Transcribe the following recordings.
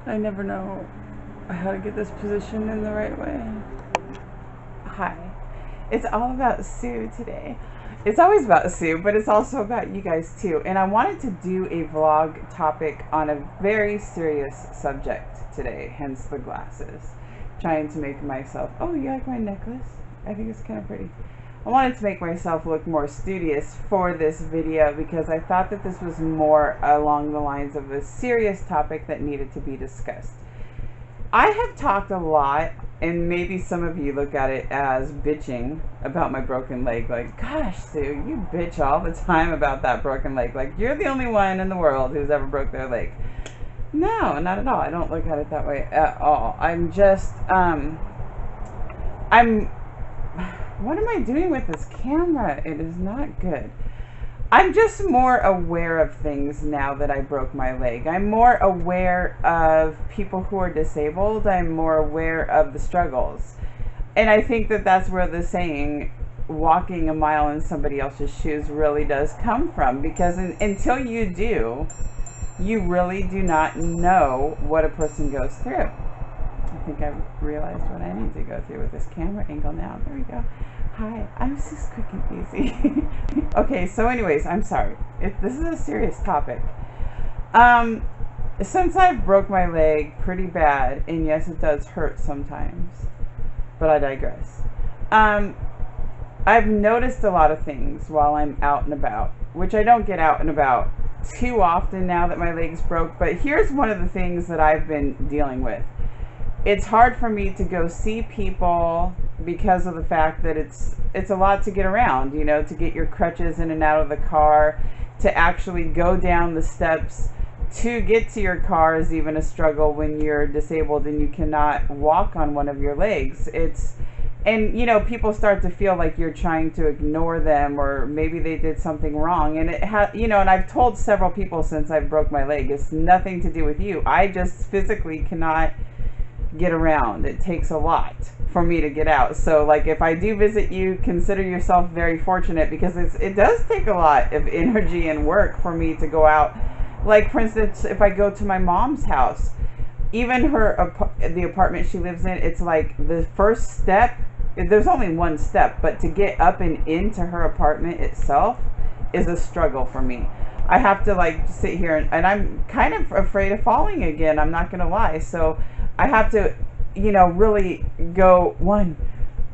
I never know how to get this position in the right way. Hi. It's all about Sue today. It's always about Sue, but it's also about you guys too. And I wanted to do a vlog topic on a very serious subject today, hence the glasses. Trying to make myself, oh, you like my necklace? I think it's kind of pretty. I wanted to make myself look more studious for this video because I thought that this was more along the lines of a serious topic that needed to be discussed. I have talked a lot, and maybe some of you look at it as bitching about my broken leg. Like, gosh, Sue, you bitch all the time about that broken leg. Like, you're the only one in the world who's ever broke their leg. No, not at all. I don't look at it that way at all. I'm just, what am I doing with this camera? It is not good. I'm just more aware of things now that I broke my leg. I'm more aware of people who are disabled. I'm more aware of the struggles. And I think that that's where the saying, walking a mile in somebody else's shoes, really does come from. Because until you do, you really do not know what a person goes through. I think I've realized what I need to go through with this camera angle now. There we go. Hi, I'm just quick and easy. Okay, so anyways, I'm sorry. This is a serious topic. Since I broke my leg pretty bad, and yes, it does hurt sometimes, but I digress. I've noticed a lot of things while I'm out and about, which I don't get out and about too often now that my leg's broke, but here's one of the things that I've been dealing with. It's hard for me to go see people because of the fact that it's a lot to get around, you know, to get your crutches in and out of the car, to actually go down the steps to get to your car is even a struggle when you're disabled and you cannot walk on one of your legs. And you know, people start to feel like you're trying to ignore them, or maybe they did something wrong. And you know, and I've told several people since I broke my leg, it's nothing to do with you. I just physically cannot get around. It takes a lot for me to get out. So like, if I do visit you, consider yourself very fortunate, because it does take a lot of energy and work for me to go out. Like, for instance, if I go to my mom's house, even the apartment she lives in, it's like the first step, there's only one step, but to get up and into her apartment itself is a struggle for me. I have to like sit here and I'm kind of afraid of falling again, I'm not gonna lie. So I have to, you know, really go one.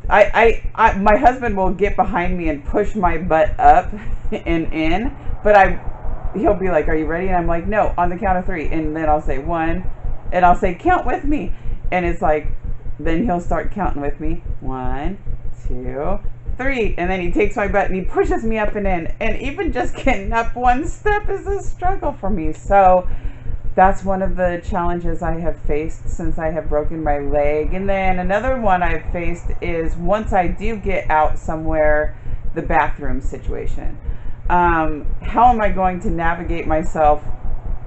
My husband will get behind me and push my butt up and in, but he'll be like, "Are you ready?" And I'm like, "No," on the count of 3. And then I'll say 1, and I'll say, "Count with me." And it's like, then he'll start counting with me. 1, 2, 3. And then he takes my butt and he pushes me up and in. And even just getting up one step is a struggle for me. So that's one of the challenges I have faced since I have broken my leg. And then another one I've faced is once I do get out somewhere, the bathroom situation. How am I going to navigate myself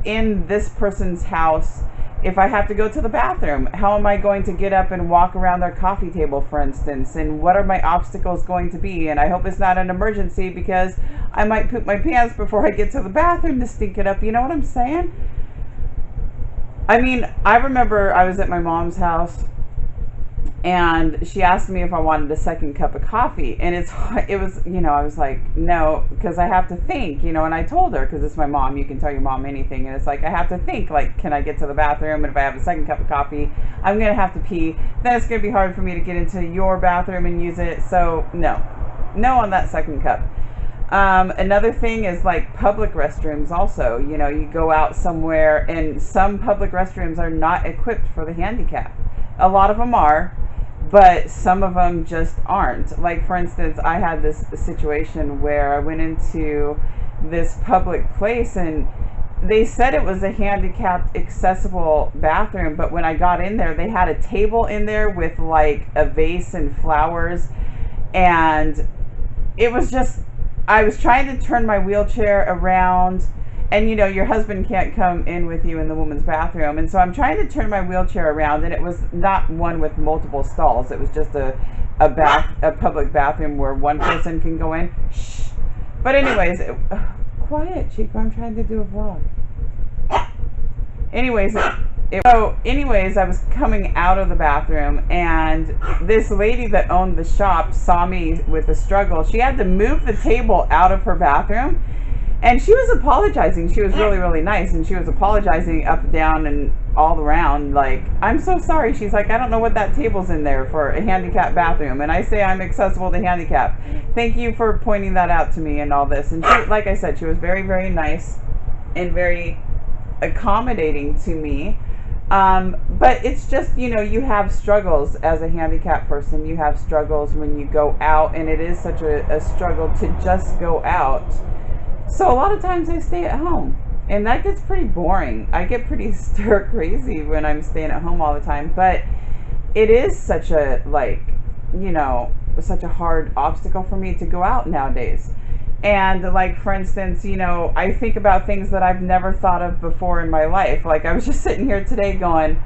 in this person's house if I have to go to the bathroom? How am I going to get up and walk around their coffee table, for instance? And what are my obstacles going to be? And I hope it's not an emergency, because I might poop my pants before I get to the bathroom to stink it up. You know what I'm saying? I mean, I remember I was at my mom's house and she asked me if I wanted a second cup of coffee, and it was, you know, I was like, no, because I have to think, you know. And I told her, because it's my mom, you can tell your mom anything, and it's like, I have to think, like, can I get to the bathroom? And if I have a second cup of coffee, I'm gonna have to pee, then it's gonna be hard for me to get into your bathroom and use it. So no on that second cup. Another thing is like public restrooms also. You know, you go out somewhere and some public restrooms are not equipped for the handicapped. A lot of them are, but some of them just aren't. Like, for instance, I had this situation where I went into this public place and they said it was a handicapped accessible bathroom, but when I got in there, they had a table in there with like a vase and flowers, and it was just, I was trying to turn my wheelchair around, and you know, your husband can't come in with you in the woman's bathroom, and so I'm trying to turn my wheelchair around, and it was not one with multiple stalls. It was just a public bathroom where one person can go in. Shh. But anyways, quiet, Chico, I'm trying to do a vlog. Anyways, So anyways, I was coming out of the bathroom, and this lady that owned the shop saw me with a struggle. She had to move the table out of her bathroom, and she was apologizing. She was really, really nice, and she was apologizing up, down, and all around, like, I'm so sorry. She's like, I don't know what that table's in there for a handicapped bathroom. And I say I'm accessible to handicap. Thank you for pointing that out to me and all this. And she, like I said, she was very, very nice and very accommodating to me. But it's just, you know, you have struggles as a handicapped person. You have struggles when you go out, and it is such a struggle to just go out. So a lot of times I stay at home, and that gets pretty boring. I get pretty stir crazy when I'm staying at home all the time, but it is such a, like, you know, such a hard obstacle for me to go out nowadays. And like, for instance, you know, I think about things that I've never thought of before in my life. Like, I was just sitting here today going,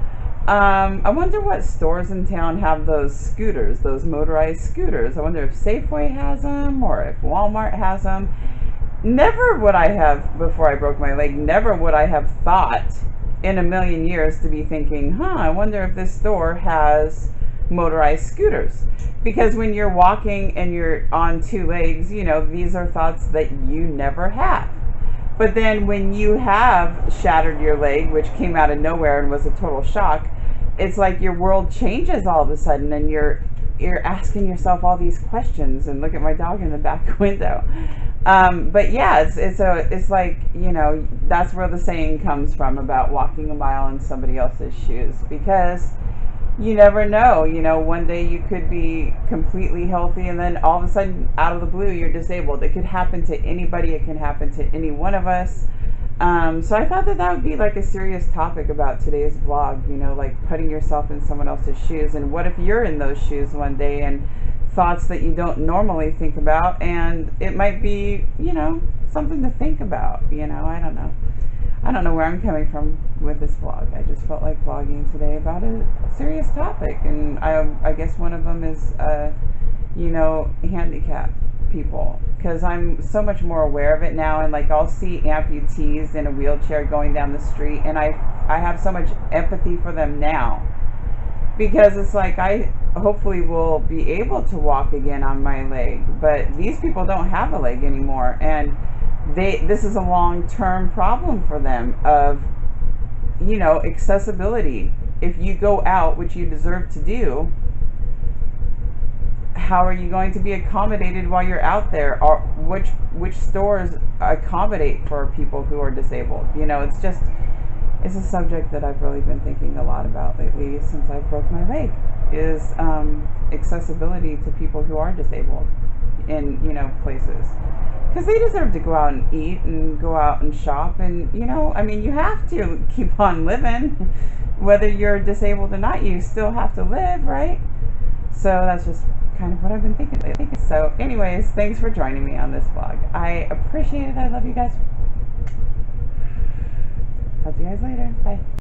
I wonder what stores in town have those scooters, those motorized scooters. I wonder if Safeway has them or if Walmart has them. Never would I have, before I broke my leg, never would I have thought in a million years to be thinking, I wonder if this store has motorized scooters. Because when you're walking and you're on two legs, you know, these are thoughts that you never have. But then when you have shattered your leg, which came out of nowhere and was a total shock, it's like your world changes all of a sudden, and you're asking yourself all these questions. And look at my dog in the back window. But yeah, it's like, you know, that's where the saying comes from about walking a mile in somebody else's shoes, because you never know, you know, one day you could be completely healthy, and then all of a sudden, out of the blue, you're disabled. It could happen to anybody. It can happen to any one of us. So I thought that would be like a serious topic about today's vlog, you know, like putting yourself in someone else's shoes. And what if you're in those shoes one day, and thoughts that you don't normally think about, and it might be, you know, something to think about, you know. I don't know where I'm coming from with this vlog. I just felt like vlogging today about a serious topic, and I guess one of them is, you know, handicapped people, because I'm so much more aware of it now. And like, I'll see amputees in a wheelchair going down the street, and I have so much empathy for them now, because it's like, I hopefully will be able to walk again on my leg, but these people don't have a leg anymore, and this is a long-term problem for them of, you know, accessibility. If you go out, which you deserve to do, how are you going to be accommodated while you're out there? Or which stores accommodate for people who are disabled? You know, it's a subject that I've really been thinking a lot about lately since I broke my leg, is accessibility to people who are disabled in, you know, places. Because they deserve to go out and eat and go out and shop, and, you know, I mean, you have to keep on living. Whether you're disabled or not, you still have to live, right? So that's just kind of what I've been thinking lately. So anyways, thanks for joining me on this vlog. I appreciate it. I love you guys. Talk to you guys later. Bye.